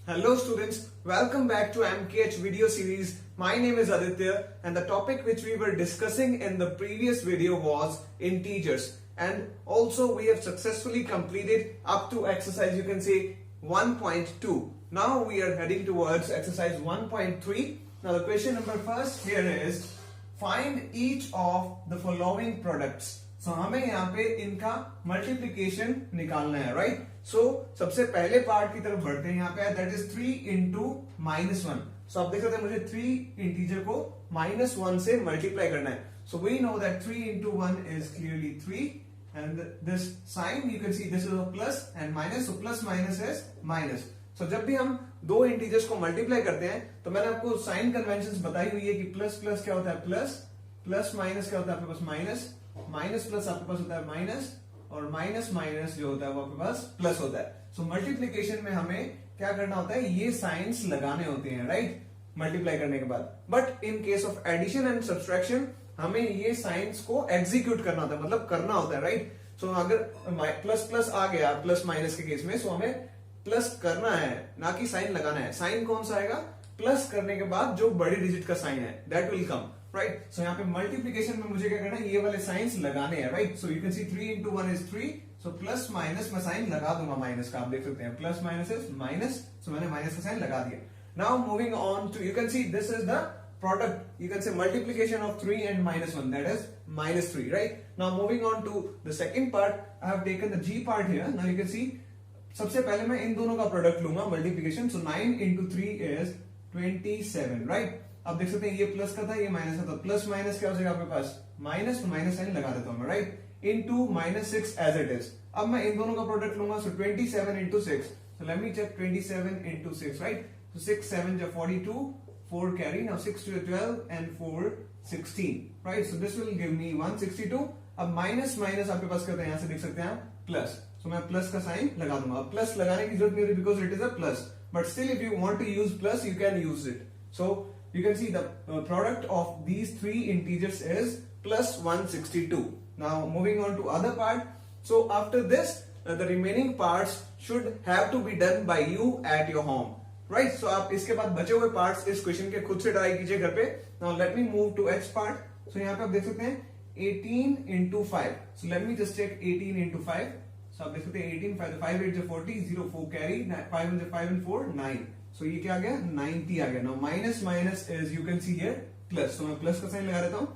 Hello students, welcome back to MKH video series. My name is Aditya and the topic which we were discussing in the previous video was integers, and also we have successfully completed up to exercise you can say 1.2. Now we are heading towards exercise 1.3. Now the question number first here is find each of the following products. So हमें यहाँ पे इनका multiplication निकालना है, right? सो सबसे पहले part की तरफ बढ़ते हैं. यहाँ पे दैट इज 3 इंटू -1. सो आप देख सकते हैं मुझे 3 इंटीजर को -1 से मल्टीप्लाई करना है. So we know that 3 into 1 is clearly 3 and this sign you can see this is a plus and minus. So plus minus is minus. So जब भी हम दो इंटीजर्स को मल्टीप्लाई करते हैं तो मैंने आपको साइन कन्वेंशन बताई हुई है कि प्लस प्लस क्या होता है प्लस, प्लस माइनस क्या होता है आपके पास माइनस, माइनस प्लस आपके पास होता है माइनस, और माइनस माइनस जो होता है वो आपके पास प्लस होता है. सो मल्टीप्लीकेशन में हमें क्या करना होता है, ये साइंस लगाने होते हैं, राइट? मल्टीप्लाई करने के बाद. But in case of addition and subtraction हमें ये साइंस को एग्जीक्यूट करना होता है, मतलब करना होता है, राइट? सो अगर प्लस प्लस आ गया प्लस माइनस के केस में, सो हमें प्लस करना है ना कि साइन लगाना है. साइन कौन सा आएगा? प्लस करने के बाद जो बड़ी डिजिट का साइन है दैट विल कम, राइट? सो यहाँ पे मल्टीप्लीकेशन में मुझे क्या करना है, ये वाले साइंस लगाने हैं, right? So you can see 3 into 1 is 3. So plus minus मैं साइन लगा दूंगा माइनस का, आप देख सकते हैं plus minus is minus. So मैंने माइनस का साइन लगा दिया. Now moving on to you can see this is the product, you can say multiplication of 3 and -1, that is -3, right? Now moving on to the second part, I have taken the G part here. Now you can see सबसे पहले मैं इन दोनों का product लूंगा multiplication. So 9 into 3 is 27, right? अब देख सकते हैं ये प्लस का था ये माइनस का था. प्लस माइनस क्या हो जाएगा आपके पास माइनस, तो माइनस साइन लगा देता हूं मैं, right? Into -6 as it is. अब मैं इन दोनों का प्रोडक्ट लूंगा. So 27 into 6. So let me check 27 into 6, right? So 6 7 is 42, 4 carry. Now 6 to 12 and 4 16, right? So this will give me 162. अब माइनस माइनस आपके पास क्या होता है, यहां से देख सकते हैं आप प्लस. सो मैं प्लस का साइन लगा दूंगा. अब प्लस लगाने की जरूरत नहीं होती because it is a plus, but still if you want to use plus you can use it. So you can see the product of these three integers is plus 162. Now moving on to other part. So after this the remaining parts should have to be done by you at your home, right? So आप इसके बाद बचे हुए parts इस question के खुद से try कीजिए घर पे. Now let me move to H part. So यहाँ पे आप देख सकते हैं 18 into 5. So let me just check 18 into 5. So आप देख सकते हैं 18 5 5 8 40 0 4 carry 5 and 5 and 4 9. So ये क्या आ गया 90 आ गया. Now minus minus is you can see here plus. So मैं प्लस का साइन लगा देता हूँ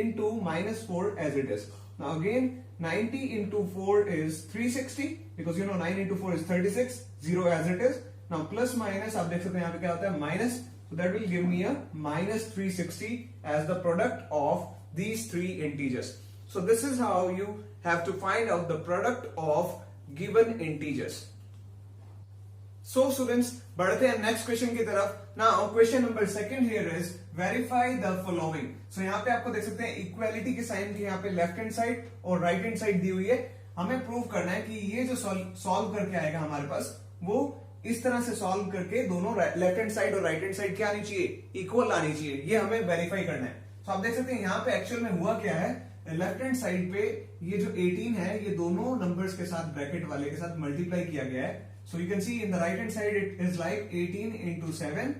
into -4 as it is. Now again 90 into 4 is 360 because you know 9 into 4 is 36, 0 as it is. Now plus minus आप देख सकते हैं यहाँ पे क्या होता है minus. So that will give me a -360 as the product of these three integers. So this is how you have to find out the product of given integers. So students बढ़ते हैं नेक्स्ट क्वेश्चन की तरफ. Now question number second here is verify the following. So यहाँ पे आपको देख सकते हैं इक्वालिटी के साइन की यहाँ पे लेफ्ट हैंड साइड और राइट हैंड साइड दी हुई है. हमें प्रूव करना है कि ये जो सॉल्व करके आएगा हमारे पास वो इस तरह से सॉल्व करके दोनों लेफ्ट हैंड साइड और राइट हैंड साइड क्या आनी चाहिए, इक्वल आनी चाहिए. ये हमें वेरीफाई करना है. तो आप देख सकते हैं यहाँ पे एक्चुअल में हुआ क्या है, लेफ्ट हैंड साइड पे ये जो 18 है ये दोनों नंबर्स के साथ ब्रैकेट वाले के साथ मल्टीप्लाई किया गया है. So you can see in the right hand side it is like 18 into 7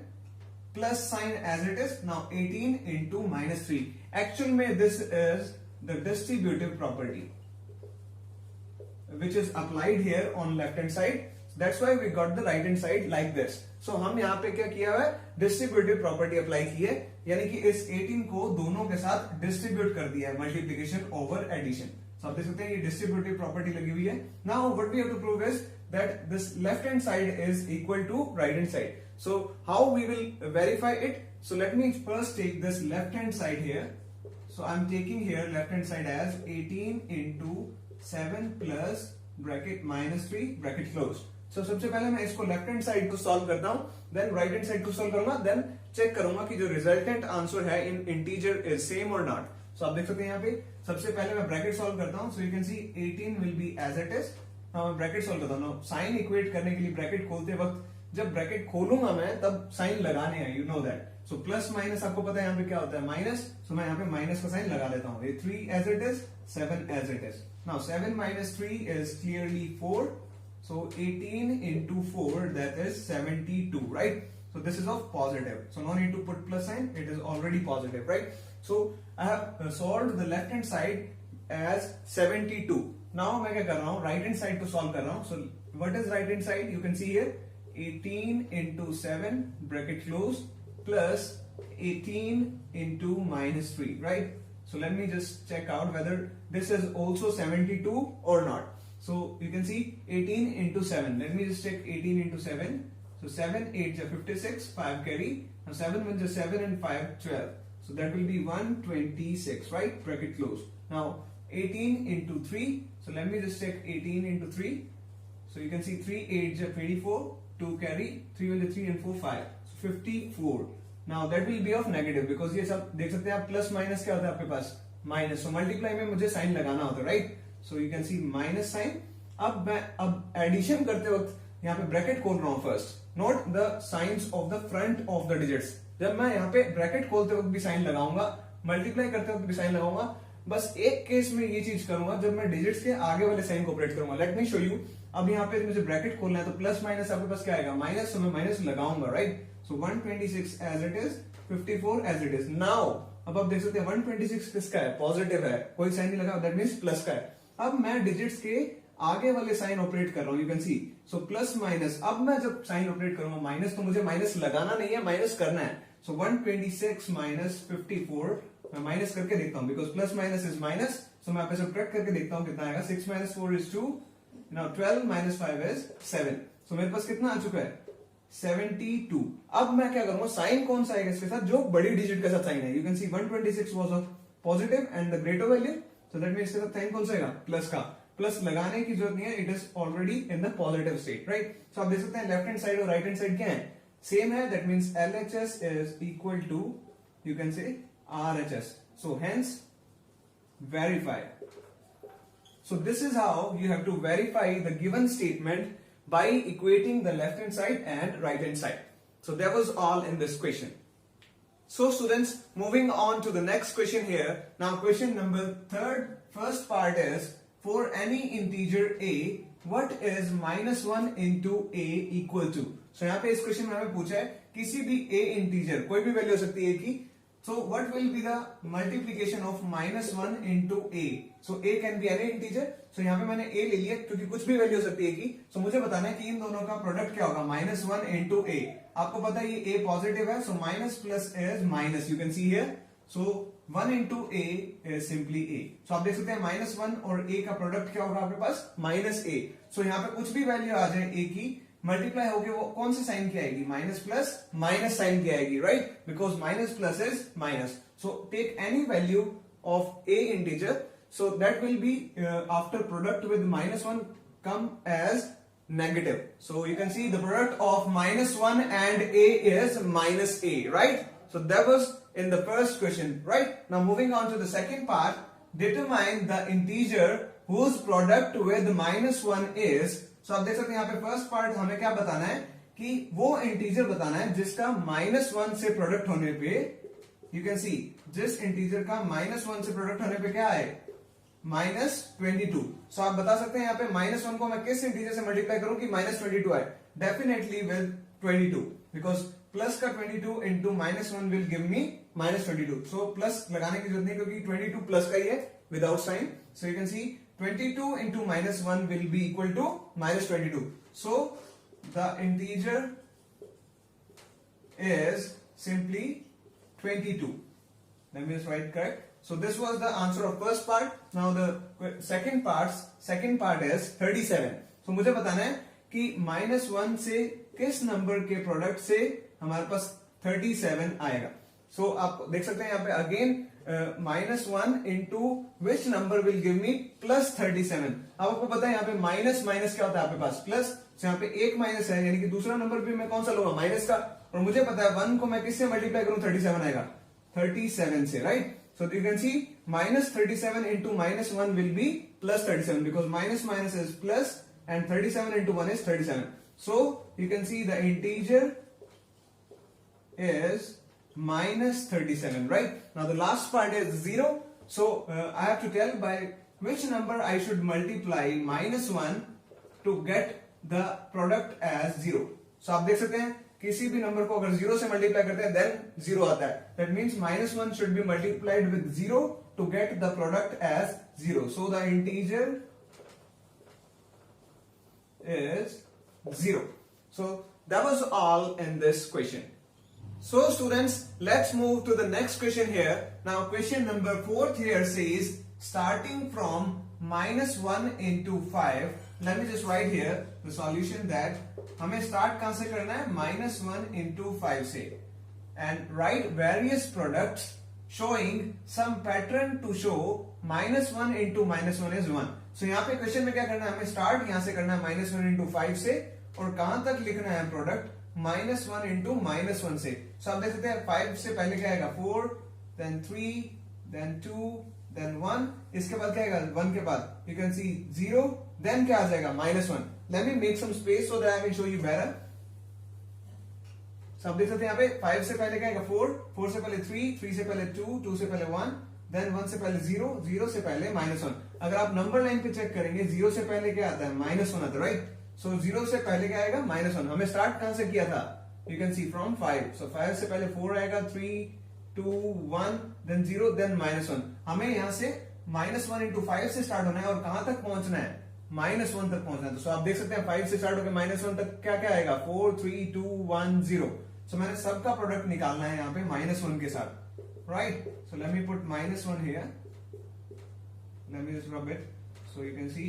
plus sign as it is. Now 18 into -3. Actual में this is the distributive property which is applied here on left hand side. That's why we got the right hand side like this. So हम यहाँ पे क्या किया है, distributive property apply की है, यानी कि इस 18 को दोनों के साथ distribute कर दिया है multiplication over addition. So आप देख सकते हैं ये distributive property लगी हुई है. Now what we have to prove is that this left hand side is equal to right hand side. So how we will verify it? So let me first take this left hand side here. So I'm taking here left hand side as 18 into 7 plus bracket -3 bracket closed. So सबसे पहले मैं इसको left hand side को solve करता हूं, then right hand side को solve करूंगा, then check करूंगा कि जो रिजल्टेंट आंसर है इन इंटीजर इज सेम और नॉट. सो आप देख सकते हैं यहाँ पे सबसे पहले मैं ब्रैकेट सॉल्व करता हूं. So you can see 18 will be as it is. मैं ब्रैकेट सॉल्व करता हूँ. साइन इक्वेट करने के लिए ब्रैकेट खोलते वक्त जब ब्रैकेट खोलूंगा मैं तब साइन लगाने हैं, you know that. So plus minus आपको पता है यहाँ पे क्या होता है माइनस. सो मैं यहाँ पे माइनस का साइन लगा देता हूँ. ये 3 as it is, 7 as it is. Now 7 - 3 is clearly 4. So 18 into 4, that is 72, right? So this is of positive. So no need to put plus sign, it is already positive, right? So I have solved the left hand side as 72. Now मैं क्या कर रहा हूँ, right hand side को solve कर रहा हूँ. So what is right hand side? You can see here 18 into 7 bracket close plus 18 into minus 3, right? So let me just check out whether this is also 72 or not. So you can see 18 into 7. Let me just check 18 into 7. So 7 8 is 56, 5 carry. Now 7 1 is 7 and 5 12. So that will be 126, right? Bracket close. Now 18 into 3. So let me just check 18 into 3. So you can see 3 8 is 24, 2 carry, 3 1 is 3 and 4 5. So 54. Now that will be of negative because ये सब देख सकते हैं आप, plus minus क्या होता है आपके पास, माइनस. सो मल्टीप्लाई में मुझे साइन लगाना होता है, right? So you can see minus sign. अब एडिशन करते वक्त यहाँ पे ब्रैकेट खोल रहा हूँ first. Note the signs of the front of the digits. जब मैं यहाँ पे ब्रैकेट खोलते वक्त भी साइन लगाऊंगा, मल्टीप्लाई करते वक्त भी साइन लगाऊंगा. बस एक केस में ये चीज करूंगा जब मैं डिजिट्स के आगे वाले साइन को ऑपरेट करूंगा. Let me show you. अब यहाँ पे मुझे ब्रैकेट खोलना है तो प्लस माइनस आपके पास क्या आएगा, माइनस. तो मैं माइनस लगाऊंगा, right? So 126 as it is, 54 as it is. Now अब आप देख सकते हैं 126 किसका है, पॉजिटिव है, कोई साइन नहीं लगा, दैट मींस प्लस का है. अब मैं डिजिट्स के आगे वाले साइन ऑपरेट कर रहा हूं, you can see. So plus minus. अब मैं जब साइन ऑपरेट करूंगा माइनस, तो मुझे माइनस लगाना नहीं है, माइनस करना है. सो 126 माइनस 54 मैं माइनस करके देखता हूं because plus minus is minus. So मैं आपसे सब्ट्रैक्ट करके देखता हूं कितना आएगा. 6 minus 4 is 2. Now 12 minus 5 is 7. So मेरे पास कितना आ चुका है, 72. अब मैं क्या करूंगा, साइन कौन सा आएगा इसके साथ, जो बड़ी डिजिट के साथ साइन है. You can C 126 was of positive and the greater value. So that means इसके साथ साइन कौन सा आएगा, प्लस का. प्लस लगाने की जरूरत नहीं है, it is already in the positive state, right? So आप देख सकते हैं लेफ्ट हैंड साइड और राइट हैंड साइड क्या है, सेम है. That means LHS is equal to, you can say RHS. So hence verify. So this is how you have to verify the given statement by equating the left hand side and right hand side. So that was all in this question. So students, moving on to the next question here. Now question number third, first part is, for any integer a, what is -1 into a equal to? So यहाँ पे इस question में हमें पूछा है किसी भी a integer, कोई भी वैल्यू हो सकती है a की. So what will be the multiplication of -1 into a? So a can be any integer. So यहाँ पे मैंने a ले लिया क्योंकि कुछ भी वैल्यू हो सकती है की. So मुझे बताना है कि इन दोनों का प्रोडक्ट क्या होगा, -1 into a. आपको पता है ये a पॉजिटिव है, so minus plus is minus. You can see here. So 1 into a is simply a. So आप देख सकते हैं -1 और a का प्रोडक्ट क्या होगा आपके पास, -a. So यहाँ पे कुछ भी वैल्यू आ जाए a की, मल्टीप्लाई होके वो कौन से साइन की आएगी, माइनस प्लस माइनस साइन की आएगी, right? Because minus plus is minus. So take any value of a integer, so that will be after product with -1 come as negative. So you can see the product of -1 and a is -a, right? So that was in the first question, right? Now moving on to the second part, determine the integer whose product with -1 is. So आप देख सकते हैं यहाँ पे first part हमें क्या बताना है कि वो इंटीजर बताना है जिसका -1 से प्रोडक्ट होने पे, यू कैन सी, जिस इंटीजर का -1 से प्रोडक्ट होने पे क्या है, -22. सो आप बता सकते हैं यहाँ पे -1 को मैं किस इंटीजर से मल्टीप्लाई करूं कि -22 आए. डेफिनेटली विद 22 बिकॉज प्लस का 22 into -1 will give me -22. So plus लगाने की जरूरत नहीं क्योंकि 22 प्लस का ही है without sign. So you can see 22 into -1 will be equal to -22. So the integer is simply 22. Let me just write correct. So this was the answer of first part. Now the second part is 37. So मुझे बताना है कि -1 से किस number के product से हमारे पास 37 आएगा. So आप देख सकते हैं यहाँ पे again -1 into which number will give me +37. अब आपको पता है यहाँ पे माइनस माइनस क्या होता है आपके पास, प्लस. तो यहाँ पे एक माइनस है, यानी कि दूसरा नंबर भी मैं कौन सा लूंगा, माइनस का. और मुझे पता है 1 को मैं किससे मल्टीप्लाई करूं, 37 आएगा, 37 से, right? So you can C -37 into -1 will be +37 because minus minus is plus and 37 into 1 is 37. So you can see the integer is -37, right? Now the last part is 0. So I have to tell by which number I should multiply -1 to get the product as zero. So आप देख सकते हैं किसी भी number को अगर zero से multiply करते हैं देन जीरो आता है। That means -1 should be multiplied with zero to get the product as zero. So the integer is zero. So that was all in this question. So students, let's move to the next question here. Now question number 4 here says starting from -1 into 5. Let me just write here the solution that हमें start कहां से करना है, -1 into 5 से, and write various products showing some pattern to show -1 into -1 is 1. So यहाँ पे question में क्या करना है, हमें स्टार्ट यहां से करना है -1 into 5 से, और कहां तक लिखना है प्रोडक्ट -1 into -1 से। सो आप देख सकते हैं 5 से पहले क्या आएगा 4, देन 3, देन 2, देन 1, इसके बाद क्या आएगा 1 के बाद यू कैन सी 0, देन क्या आ जाएगा -1। Let me make some space so that I can show you better. So आप देख सकते हैं यहाँ पे 5 से पहले क्या आएगा 4, 4 से पहले 3, 3 से पहले 2, 2 से पहले 1, देन 1 से पहले 0, 0 से पहले -1। अगर आप नंबर लाइन पे चेक करेंगे 0 से पहले क्या आता है -1 आता है, राइट। सो 0 से पहले क्या आएगा -1। हमें स्टार्ट कहां से किया था, यू कैन सी फ्रॉम 5। सो 5 से पहले 4 आएगा, 3, 2, 1, देन 0, देन -1। हमें यहां से -1 into 5 से स्टार्ट होना है और कहां तक पहुंचना है, -1 तक पहुंचना है। तो आप देख सकते हैं 5 से स्टार्ट होकर -1 तक क्या क्या आएगा 4, 3, 2, 1, 0। सो मैंने सबका प्रोडक्ट निकालना है यहाँ पे -1 के साथ, right. So let me put -1 here, let me just rub it so you can see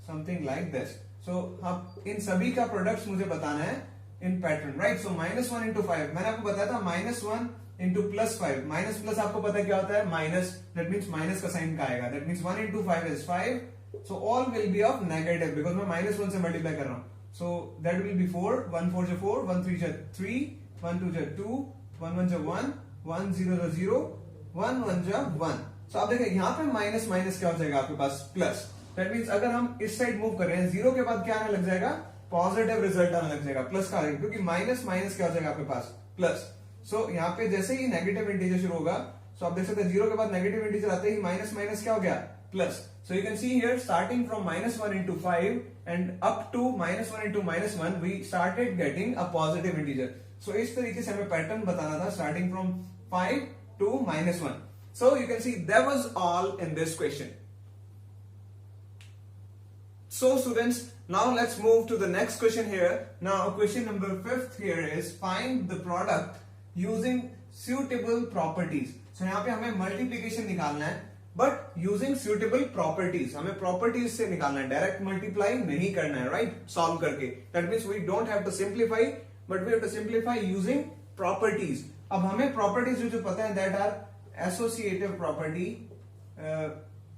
something like this. So अब इन सभी का प्रोडक्ट्स मुझे बताना है in pattern, right. So -1 into 5 मैंने आपको बताया था, -1 into +5, माइनस प्लस आपको पता है क्या होता है माइनस, दैट मीन्स माइनस का साइन का आएगा, that means 1 into 5 is 5, so all will be of negative because मैं -1 से मल्टीप्लाई कर रहा हूं। so that will be 4, 1 4 is 4, 1 3 is 3, 1 2 is 2, 1 1 is 1, 1 0 is 0, 1 1 is 1। so आप देखिए यहाँ पे माइनस माइनस क्या हो जाएगा आपके पास प्लस, दैट मीन्स अगर हम इस साइड मूव कर रहे हैं 0 के बाद क्या आने लग जाएगा, पॉजिटिव रिजल्ट आने लग जाएगा, प्लस का आएगा, क्योंकि माइनस माइनस क्या हो जाएगा आपके पास प्लस। सो यहाँ पे जैसे ही नेगेटिव इंटीजर शुरू होगा, सो आप देख सकते हैं 0 के बाद नेगेटिव इंटीजर आते ही माइनस माइनस क्या हो गया plus. So you can see here starting from -1 into 5 and up to -1 into -1 we started getting a positive integer। सो इस तरीके से हमें पैटर्न बताना था starting from 5 to -1। So you can C that was all in this question। So students, now let's move to the next question here. Now question number 5 here is find the product using suitable properties। So यहाँ पे हमें multiplication निकालना है but using suitable properties, हमें properties से निकालना है, direct multiply नहीं करना है, राइट, सॉल्व करके। That means we don't have to simplify but we have to simplify using properties. अब हमें प्रॉपर्टीज जो पता है that are associative property,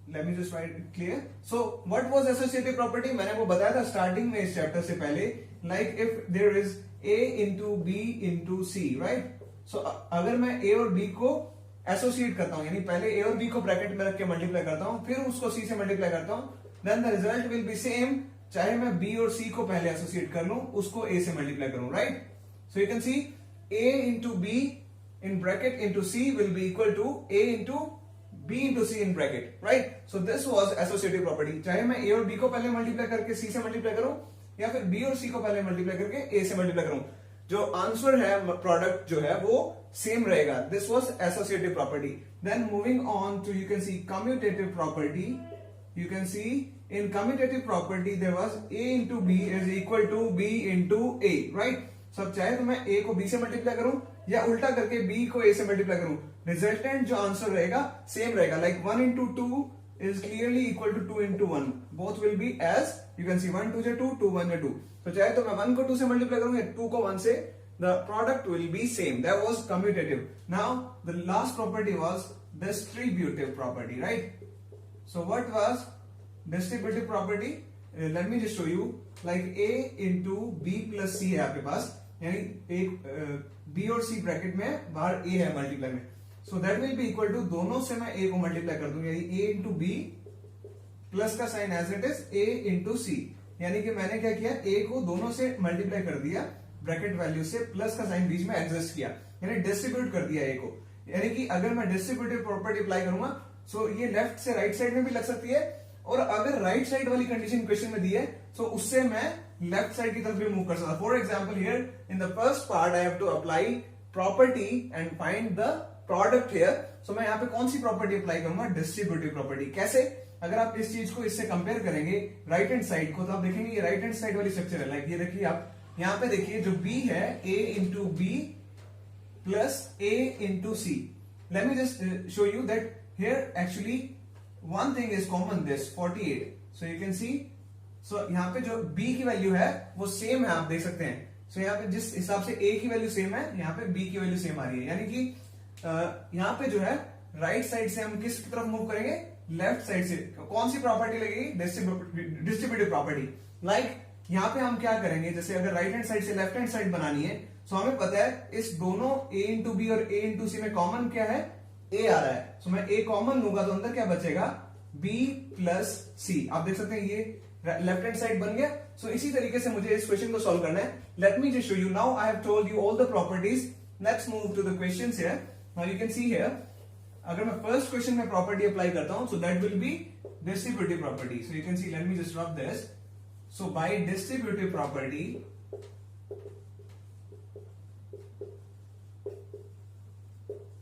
let me just write it clear। so what was associative property, मैंने वो बताया था स्टार्टिंग में इस चैप्टर से पहले, like if there is a into b into c, right। so अगर मैं a और b को एसोसिएट करता हूं, यानी पहले a और b को ब्रैकेट में रख के मल्टीप्लाई करता हूं, फिर उसको c से मल्टीप्लाई करता हूं, then the result will be same, चाहे मैं b और c को पहले एसोसिएट कर लूं, उसको a से मल्टीप्लाई करूं, right. So you can C a into b in bracket into c will be equal to a into b into c in bracket, right। so this was associative property, चाहे मैं a और b को पहले multiply करके c से multiply करूं या फिर b और c को पहले मल्टीप्लाई करके a से मल्टीप्लाई करूं, जो आंसर है प्रोडक्ट जो है वो सेम रहेगा। This was associative property. Then moving on to you can see commutative property. You can see in commutative property there was a into b is equal to b into a, right. सब चाहे तो मैं a को b से multiply करूं या उल्टा करके b को a से मल्टीप्लाई करूं, रिजल्टेंट जो आंसर रहेगा सेम रहेगा, like 1 into 2 is clearly equal to 2 into 1, both will be as you can see 1 2 is 2, 2 1 is 2। तो चाहे तो मैं 1 को 2 से मल्टीप्लाई करूं या 2 को 1 से, the product will be same। that was commutative। now the last property was distributive property, right। so what was distributive property? let me just show you, like a into b plus c है आपके पास, यानी एक b और c bracket में बाहर a है multiply में, so that will be equal to, दोनों से मैं a को मल्टीप्लाई कर दूं, यानी a इंटू बी प्लस का sign as it is a into C, यानी कि मैंने क्या किया a को दोनों से मल्टीप्लाई कर दिया ब्रैकेट वैल्यू से, प्लस का साइन बीच में एडजस्ट किया, यानी डिस्ट्रीब्यूट कर दिया a को। यानी कि अगर मैं डिस्ट्रीब्यूटिव प्रॉपर्टी अप्लाई करूंगा सो ये लेफ्ट से राइट साइड में भी लग सकती है, और अगर राइट साइड वाली कंडीशन क्वेश्चन में दी है तो उससे मैं लेफ्ट साइड की तरफ भी मूव कर सकता हूं। For example here in the first part I have to apply property and find the product here. So मैं यहाँ पे कौन सी प्रॉपर्टी अप्लाई करूंगा? Distributive property. कैसे? अगर आप इस चीज को इससे कंपेयर करेंगे राइट हैंड साइड को, तो आप देखेंगे ये राइट हैंड साइड वाली स्ट्रक्चर है। लाइक ये देखिए, आप यहाँ पे देखिए जो बी है a into B plus a into C. Let me just show you that here actually one thing is common, this 48। So you can see, so यहाँ पे जो b की वैल्यू है वो सेम है, आप देख सकते हैं। सो यहाँ पे जिस हिसाब से a की वैल्यू सेम है, यहाँ पे b की वैल्यू सेम आ रही है। यानी कि यहाँ पे जो है राइट साइड से हम किस तरफ मूव करेंगे? लेफ्ट साइड से। कौन सी प्रॉपर्टी लगेगी? Distributive property. लाइक यहाँ पे हम क्या करेंगे, जैसे अगर राइट हैंड साइड से लेफ्ट हैंड साइड बनानी है, सो हमें पता है इस दोनों a इंटू बी और a इंटू सी में कॉमन क्या है? a आ रहा है। सो मैं a कॉमन लूंगा तो अंदर क्या बचेगा? b प्लस सी। आप देख सकते हैं ये लेफ्ट हैंड साइड बन गया। सो इसी तरीके से मुझे इस क्वेश्चन को सॉल्व करना है। Let me just show you. Now I have told you all the properties. Let's move to the questions here. Now you can see here, अगर मैं फर्स्ट क्वेश्चन में प्रॉपर्टी अप्लाई करता हूं, so that will be distributive property. So you can see, let me just rub this. So by distributive property,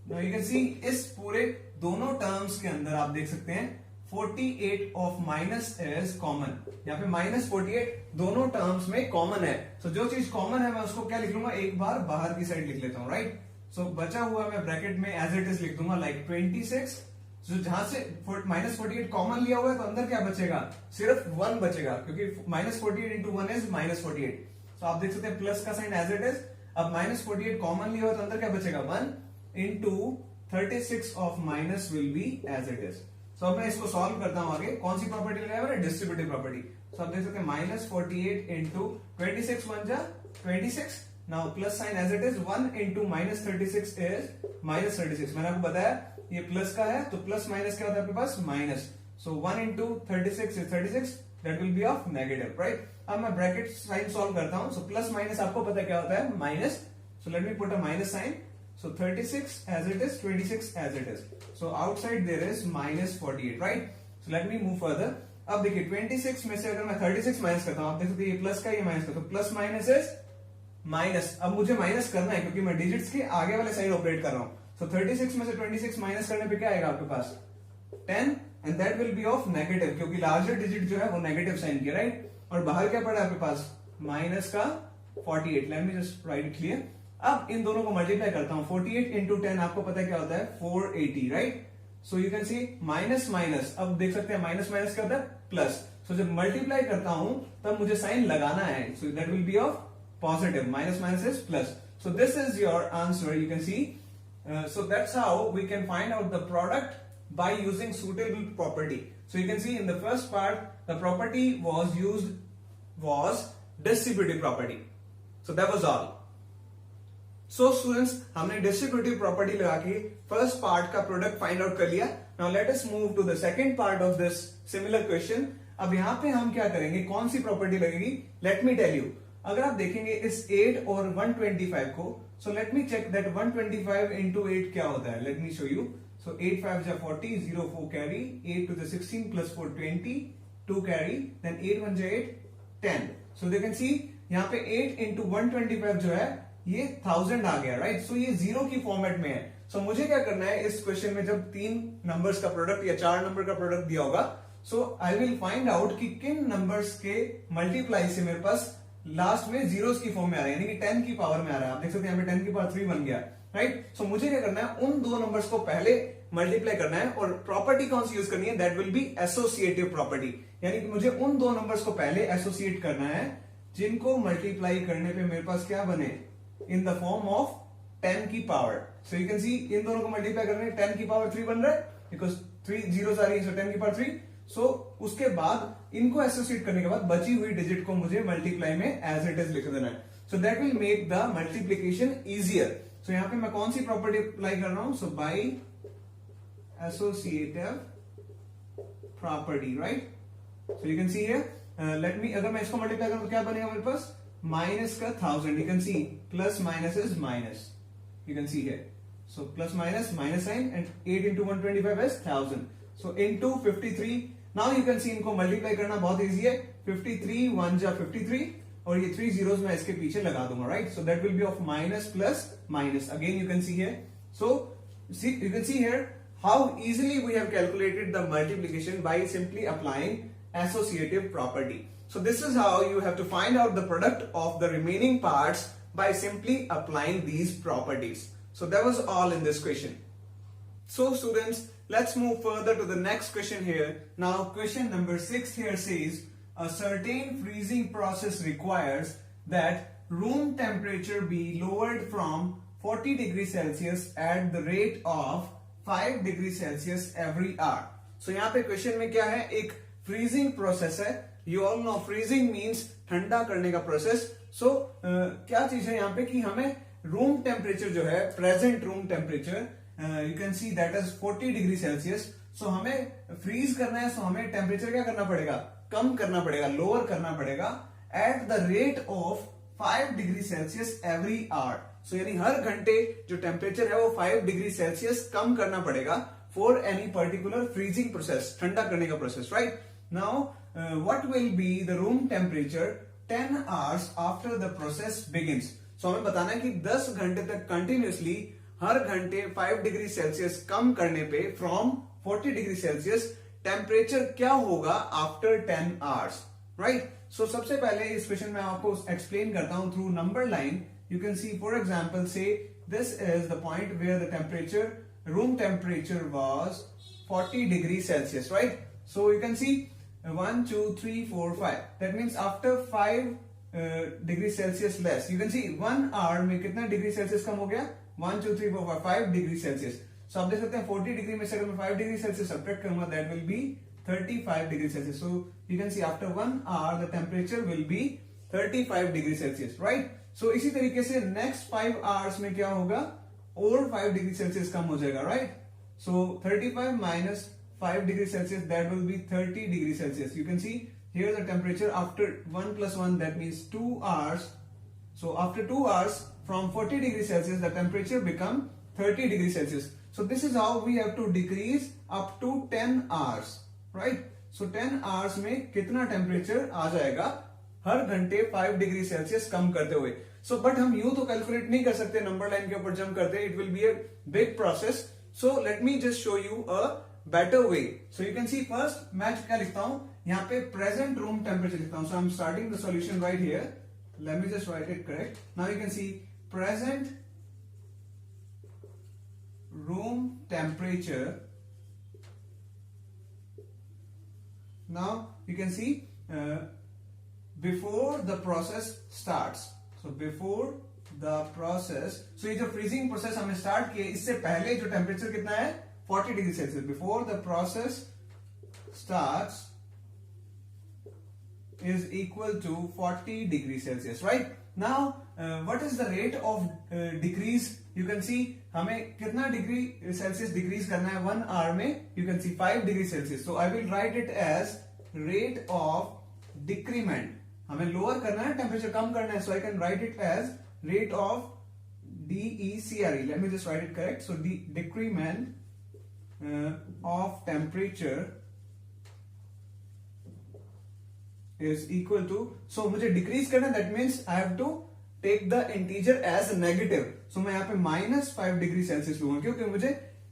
now you can see इस पूरे दोनों terms के अंदर आप देख सकते हैं 48 ऑफ माइनस इज कॉमन। यहाँ पे माइनस 48 दोनों टर्म्स में कॉमन है। सो जो चीज कॉमन है मैं उसको क्या लिख लूंगा? एक बार बाहर की साइड लिख लेता हूं, राइट। सो बचा हुआ मैं ब्रैकेट में एज इट इज लिख दूंगा, लाइक 26। जो जहां से माइनस 48 कॉमन लिया हुआ है, तो अंदर क्या बचेगा? सिर्फ 1 बचेगा, क्योंकि minus 48 into 1 is minus 48। So आप देख सकते हैं प्लस का साइन एज इट इज। अब माइनस 48 कॉमन लिया हुआ, तो अंदर क्या बचेगा? 1 into 36 of minus will be as it is. So अब मैं इसको सॉल्व करता हूं आगे। कौन सी प्रॉपर्टी लगाया मैंने? Distributive property. सो आप देख सकते हैं माइनस 48 इंटू 26 1 जा 26। Now plus sign as it is. 1 into minus 36 is minus 36। मैंने आपको बताया ये प्लस का है, तो प्लस माइनस क्या होता है आपके पास? Minus. So 1 into 36 is 36, that will be of negative, right. अब मैं ब्रैकेट साइन सॉल्व करता हूं। सो प्लस माइनस आपको पता है क्या होता है? Minus. So let me put a minus sign. So 36 as it is, 26 as it is. So outside there is minus 48, right? So let me move further. अब देखिए 26 में से अगर मैं 36 माइनस करता हूं, आप देख सकते हैं ये प्लस का, ये माइनस का, तो प्लस माइनस इज माइनस। अब मुझे माइनस करना है क्योंकि मैं डिजिट्स के आगे वाले साइड ऑपरेट कर रहा हूं। So 36 में से 26 माइनस करने पे क्या आएगा आपके पास? 10, and that will be of negative, क्योंकि लार्जर डिजिट जो है वो नेगेटिव साइन की, राइट। और बाहर क्या पड़ा आपके पास? माइनस का 48। Late me just write it clear. अब इन दोनों को मल्टीप्लाई करता हूं। 48 इंटू 10 आपको पता है क्या होता है? 480, right. So you can see minus minus, अब देख सकते हैं माइनस माइनस क्या होता है? प्लस। सो जब मल्टीप्लाई करता हूं तब मुझे साइन लगाना है, so that will be of positive. Minus minus is plus. So this is your answer, you can see. So that's how we can find out the product by using suitable property. So you can see in the first part the property was used was distributive property. So that was all. So students, हमने distributive property लगा के first part का product find out कर लिया. Now let us move to the second part of this similar question. अब यहाँ पे हम क्या करेंगे? कौन सी property लगेगी? Let me tell you. अगर आप देखेंगे इस 8 और 125 को, so let me check that 125 into 8 क्या होता है? Let me show you. So 8 5 is 40, 0 4 carry, 8 to the 16 plus 4 20, 2 carry, then 8 1 is 8, 10. So they can see यहाँ पे 8 into 125 जो है ये 1000 आ गया, राइट। सो ये 0 की फॉर्मेट में है। सो मुझे क्या करना है इस क्वेश्चन में, जब 3 नंबर्स का प्रोडक्ट या 4 नंबर का प्रोडक्ट दिया होगा, सो आई विल फाइंड आउट कि किन नंबर्स के मल्टीप्लाई से मेरे पास लास्ट में जीरोस की फॉर्म में आ रहा है, यानी कि 10 की पावर में आ रहा है। आप देख सकते हैं यहाँ पे 10 की पावर 3 बन गया, राइट। सो मुझे क्या करना है, उन दो नंबर्स को पहले मल्टीप्लाई करना है, और प्रॉपर्टी कौन सी यूज करनी है? That will B associative property, यानी कि मुझे उन दो नंबर्स को पहले एसोसिएट करना है जिनको मल्टीप्लाई करने पे मेरे पास क्या बने? इन द फॉर्म ऑफ 10 की power. So you can see इन दोनों को मल्टीप्लाई करने 10 की पावर 3 बन रहा है, बिकॉज 3 जीरोस आ रही है, सो 10 की पावर 3। सो उसके बाद इनको एसोसिएट करने के बाद बची हुई डिजिट को मुझे मल्टीप्लाई में एज इट इज लिख देना है। So that will make the multiplication easier. So यहाँ पे मैं कौन सी प्रॉपर्टी अप्लाई कर रहा हूं? So by associative property, right. So you can see here, let me, अगर मैं इसको मल्टीप्लाई करूं तो क्या बनेगा मेरे पास? माइनस का 1000। You can see plus minus is minus, you can see here. So plus minus minus sign, and 8 into 125 is 1000. So into 53. Now you can see इनको मल्टीप्लाई करना बहुत इजी है। 53 1 जा 53, और ये 3 zeros मैं इसके पीछे लगा दूंगा, right? So that will be of minus plus minus. Again you can see here. So you can see here how easily we have calculated the multiplication by simply applying associative property. So this is how you have to find out the product of the remaining parts by simply applying these properties. So that was all in this question. So students, let's move further to the next question here. Now question number 6 here says a certain freezing process requires that room temperature be lowered from 40 degrees Celsius at the rate of 5 degrees Celsius every hour. So यहाँ पे question में क्या है, एक freezing process है. You all know freezing means ठंडा करने का प्रोसेस. सो क्या चीज है यहाँ पे कि हमें रूम टेम्परेचर जो है, present room temperature you can see that is 40 degree celsius. So हमें फ्रीज करना है, सो हमें टेम्परेचर क्या करना पड़ेगा, कम करना पड़ेगा, लोअर करना पड़ेगा at the rate of 5 degree celsius every hour. So यानी हर घंटे जो टेम्परेचर है वो 5 डिग्री सेल्सियस कम करना पड़ेगा for any particular freezing process, ठंडा करने का process, right? Now what will be the room temperature 10 hours after the process begins. So हमें बताना है कि 10 घंटे तक कंटिन्यूसली हर घंटे 5 डिग्री सेल्सियस कम करने पे फ्रॉम 40 डिग्री सेल्सियस टेम्परेचर क्या होगा आफ्टर 10 आवर्स, राइट? सो सबसे पहले इस क्वेश्चन में आपको एक्सप्लेन करता हूं through number line. You can see, for example, say this is the point where the temperature, room temperature was 40 degrees Celsius, right? So you can see 1, 2, 3, 4, 5. That means after 5 degrees Celsius less, you can see 1 hour में कितना degree Celsius कम हो गया? 1, 2, 3, 4, 5 degree Celsius. So आप देख सकते हैं 40 degree में से अगर मैं 5 डिग्री सेल्सियस सब्ट्रैक्ट करूंगा, that will be 35 degree Celsius. So you can see after 1 hour the temperature will be 35 degree Celsius, right? सो इसी तरीके से नेक्स्ट 5 आवर्स में क्या होगा, और 5 डिग्री सेल्सियस कम हो जाएगा, right? So 35 minus 5 degree Celsius, that will B 30 degree Celsius. You can see here the temperature after 1 plus 1, that means 2 hours. So after 2 hours from 40 degree Celsius the temperature become 30 degree Celsius. So this is how we have to decrease up to 10 hours, right? So 10 hours में कितना temperature आ जाएगा हर घंटे 5 degree Celsius कम करते हुए. So but हम यूं तो calculate नहीं कर सकते, नंबर लाइन के ऊपर जंप करते, it will be a big process. So let me just show you a better way. So you can C first मैं क्या लिखता हूं यहाँ पे, प्रेजेंट रूम टेम्परेचर लिखता हूं. So I am starting the solution right here. Let me just write it correct. Now you can see present room temperature. Now you can see before the process starts. So before the process, so ये जो freezing process हमने start किया, इससे पहले जो temperature कितना है 40 degree Celsius. Before the process starts is equal to 40 degree Celsius, right? Now what is the rate of decrease? You can see हमें कितना डिग्री सेल्सियस डिक्रीज करना है 1 hour में. You can see 5 degree Celsius. So I will write it as rate of decrement. हमें lower करना है, temperature कम करना है. So I can write it as rate of DECRE. Let me just write it correct. So decrement of temperature is equal to, so मुझे decrease करना है, that means I have to take the integer as negative. So मैं यहाँ पे -5 degree Celsius लूंगा क्योंकि मुझे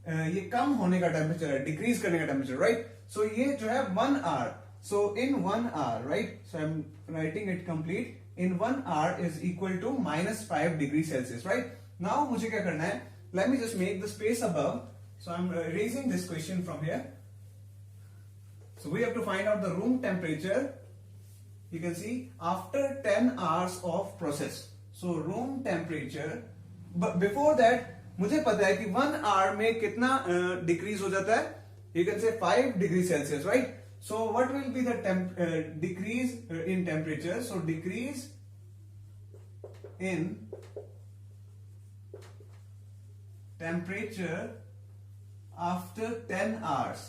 ये कम होने का टेम्परेचर है, डिक्रीज करने का टेम्परेचर, राइट? सो ये जो है 1 hour. So in 1 hour, right? So I'm writing it complete. In 1 hour is equal to -5 degree Celsius, right? Now मुझे क्या करना है? Let me just make the space above. So I'm erasing this question from here. So we have to find out the room temperature. You can see after 10 hours of process. So room temperature. But before that, मुझे पता है कि 1 hour में कितना decrease हो जाता है? You can say 5 degree Celsius, right? So what will be the decrease in temperature? So decrease in temperature after 10 hours.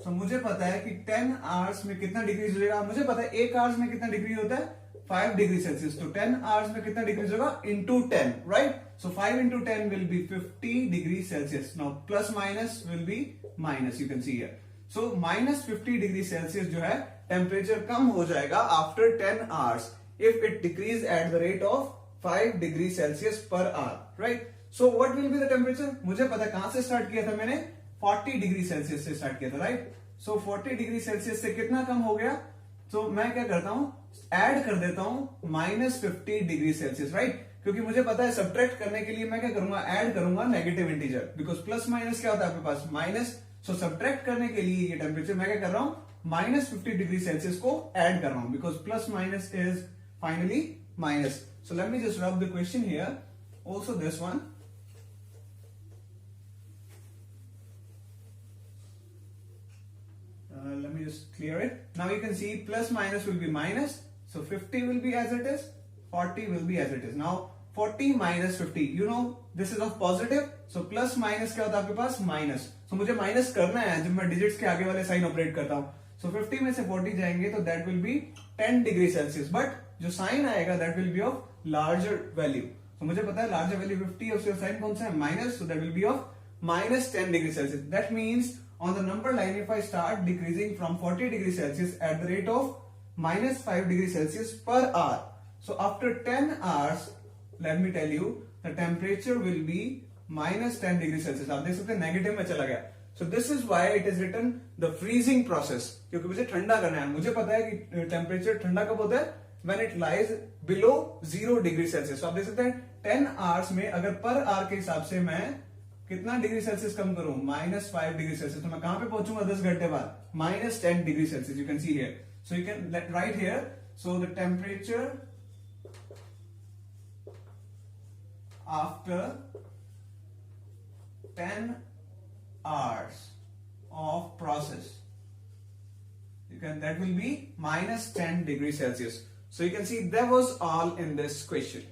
So मुझे पता है कि 10 hours में कितना डिक्रीज हो जाएगा. मुझे पता है 1 hours में कितना डिग्री होता है 5 डिग्री सेल्सियस. तो 10 hours में कितना डिक्रीज होगा into 10, right? So 5 into 10 will be 50 degree Celsius. Now plus minus will be minus. You can see here. So -50 degree Celsius जो है टेम्परेचर कम हो जाएगा after 10 hours. if it decrease at the rate of 5 degree Celsius per hour, right? So what will be the temperature? मुझे पता है कहां से start किया था मैंने, 40 डिग्री सेल्सियस से स्टार्ट किया था, राइट? सो 40 डिग्री सेल्सियस से कितना कम हो गया? तो मैं क्या करता हूं, ऐड कर देता हूं -50 डिग्री सेल्सियस, राइट? क्योंकि मुझे पता है सब्ट्रैक्ट करने के लिए मैं क्या करूंगा, ऐड करूंगा negative integer, because plus minus क्या होता है आपके पास, माइनस। सो सब्ट्रैक्ट करने के लिए ये टेम्परेचर मैं क्या कर रहा हूं, -50 डिग्री सेल्सियस को ऐड कर रहा हूं, because plus minus is finally minus. So let me just रब the question here, also this one. Let me just clear it. Now you can see plus minus will be minus. So 50 will be as it is. 40 will be as it is. Now 40 minus 50. You know this is of positive. So plus minus क्या होता है आपके पास, minus. So मुझे minus करना है जब मैं digits के आगे वाले sign operate करता हूँ. So 50 में से 40 जाएंगे तो that will be 10 degree Celsius. But जो sign आएगा that will be of larger value. So मुझे पता है larger value 50 है, उसका sign कौन सा है, minus. So that will be of -10 degree Celsius. That means on the number line, if I start decreasing from 40 degrees Celsius at the rate of -5 degrees Celsius per hour, so after 10 hours, let me tell you, the temperature will be -10 degrees Celsius. आप देख सकते हैं negative में चला गया. So this is why it is written the freezing process, क्योंकि मुझे ठंडा करना है. मुझे पता है कि टेम्परेचर ठंडा कब होता है, when it lies below 0 degree Celsius. So आप देख सकते हैं 10 hours में अगर पर आवर के हिसाब से मैं कितना डिग्री सेल्सियस कम करूं, -5 डिग्री सेल्सियस, तो मैं कहां पे पहुंचूंगा 10 घंटे बाद, -10 degree Celsius. You can see here, so you can write here, so the temperature after 10 hours of process, you can, that will be -10 degree Celsius. So you can see that was all in this question.